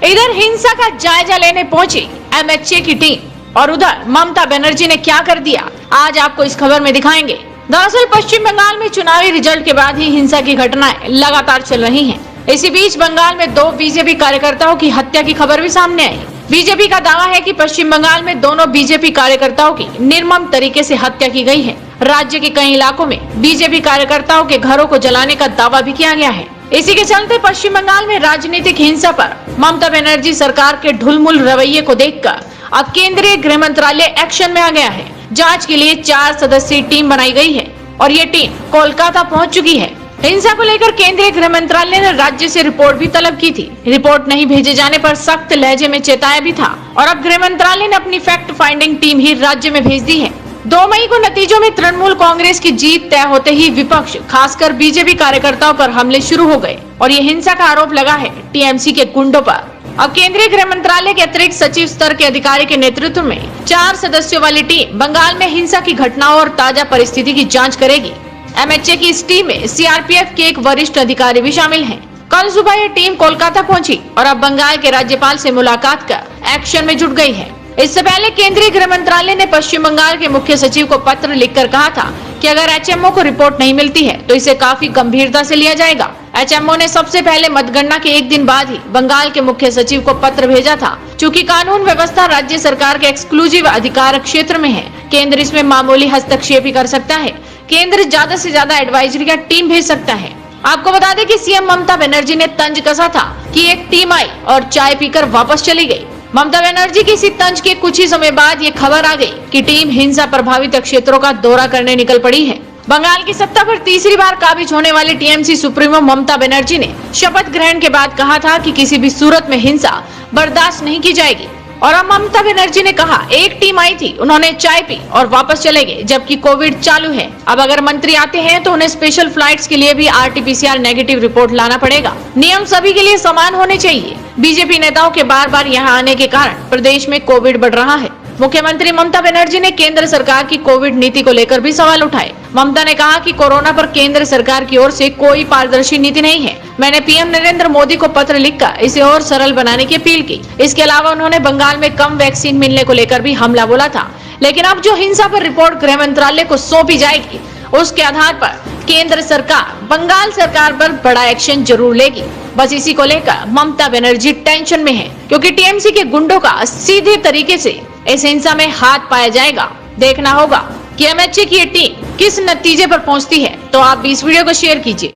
इधर हिंसा का जायजा लेने पहुंची एमएचए की टीम और उधर ममता बनर्जी ने क्या कर दिया, आज आपको इस खबर में दिखाएंगे। दरअसल पश्चिम बंगाल में चुनावी रिजल्ट के बाद ही हिंसा की घटनाएं लगातार चल रही हैं। इसी बीच बंगाल में 2 बीजेपी कार्यकर्ताओं की हत्या की खबर भी सामने आई। बीजेपी का दावा है कि पश्चिम बंगाल में दोनों बीजेपी कार्यकर्ताओं की निर्मम तरीके से हत्या की गई है। राज्य के कई इलाकों में बीजेपी कार्यकर्ताओं के घरों को जलाने का दावा भी किया गया है। इसी के चलते पश्चिम बंगाल में राजनीतिक हिंसा पर ममता बनर्जी सरकार के ढुलमुल रवैये को देखकर अब केंद्रीय गृह मंत्रालय एक्शन में आ गया है। जांच के लिए 4 सदस्यीय टीम बनाई गई है और ये टीम कोलकाता पहुंच चुकी है। हिंसा को लेकर केंद्रीय गृह मंत्रालय ने राज्य से रिपोर्ट भी तलब की थी। रिपोर्ट नहीं भेजे जाने पर सख्त लहजे में चेताया भी था और अब गृह मंत्रालय ने अपनी फैक्ट फाइंडिंग टीम ही राज्य में भेज दी है। 2 मई को नतीजों में तृणमूल कांग्रेस की जीत तय होते ही विपक्ष खासकर बीजेपी कार्यकर्ताओं पर हमले शुरू हो गए और ये हिंसा का आरोप लगा है टीएमसी के गुंडों पर। अब केंद्रीय गृह मंत्रालय के अतिरिक्त सचिव स्तर के अधिकारी के नेतृत्व में 4 सदस्यों वाली टीम बंगाल में हिंसा की घटनाओं और ताजा परिस्थिति की जांच करेगी। एमएचए की इस टीम में सीआरपीएफ के एक वरिष्ठ अधिकारी भी शामिल हैं। कल सुबह ये टीम कोलकाता पहुंची और अब बंगाल के राज्यपाल से मुलाकात कर एक्शन में जुट गई है। इससे पहले केंद्रीय गृह मंत्रालय ने पश्चिम बंगाल के मुख्य सचिव को पत्र लिखकर कहा था कि अगर एचएमओ को रिपोर्ट नहीं मिलती है तो इसे काफी गंभीरता से लिया जाएगा। एचएमओ ने सबसे पहले मतगणना के एक दिन बाद ही बंगाल के मुख्य सचिव को पत्र भेजा था। चूँकि कानून व्यवस्था राज्य सरकार के एक्सक्लूसिव अधिकार क्षेत्र में है, केंद्र इसमें मामूली हस्तक्षेप ही कर सकता है। केंद्र ज्यादा से ज्यादा एडवाइजरी का टीम भेज सकता है। आपको बता दें कि सीएम ममता बनर्जी ने तंज कसा था कि एक टीम आई और चाय पीकर वापस चली गई। ममता बनर्जी की इसी तंज के कुछ ही समय बाद ये खबर आ गई कि टीम हिंसा प्रभावित क्षेत्रों का दौरा करने निकल पड़ी है। बंगाल की सत्ता पर तीसरी बार काबिज होने वाली टीएमसी सुप्रीमो ममता बनर्जी ने शपथ ग्रहण के बाद कहा था कि किसी भी सूरत में हिंसा बर्दाश्त नहीं की जाएगी। और अब ममता बनर्जी ने कहा एक टीम आई थी, उन्होंने चाय पी और वापस चले गए, जबकि कोविड चालू है। अब अगर मंत्री आते हैं तो उन्हें स्पेशल फ्लाइट्स के लिए भी आरटीपीसीआर नेगेटिव रिपोर्ट लाना पड़ेगा। नियम सभी के लिए समान होने चाहिए। बीजेपी नेताओं के बार बार यहाँ आने के कारण प्रदेश में कोविड बढ़ रहा है। मुख्यमंत्री ममता बनर्जी ने केंद्र सरकार की कोविड नीति को लेकर भी सवाल उठाए। ममता ने कहा कि कोरोना पर केंद्र सरकार की ओर से कोई पारदर्शी नीति नहीं है। मैंने पीएम नरेंद्र मोदी को पत्र लिखकर इसे और सरल बनाने की अपील की। इसके अलावा उन्होंने बंगाल में कम वैक्सीन मिलने को लेकर भी हमला बोला था। लेकिन अब जो हिंसा पर रिपोर्ट गृह मंत्रालय को सौंपी जाएगी, उसके आधार पर केंद्र सरकार बंगाल सरकार पर बड़ा एक्शन जरूर लेगी। बस इसी को लेकर ममता बनर्जी टेंशन में है, क्योंकि टीएमसी के गुंडों का सीधे तरीके से इस हिंसा में हाथ पाया जाएगा। देखना होगा कि एमएचए की ये टीम किस नतीजे पर पहुंचती है। तो आप भी इस वीडियो को शेयर कीजिए।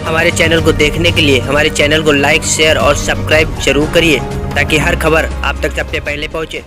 हमारे चैनल को देखने के लिए हमारे चैनल को लाइक, शेयर और सब्सक्राइब जरूर करिए, ताकि हर खबर आप तक सबसे पहले पहुंचे।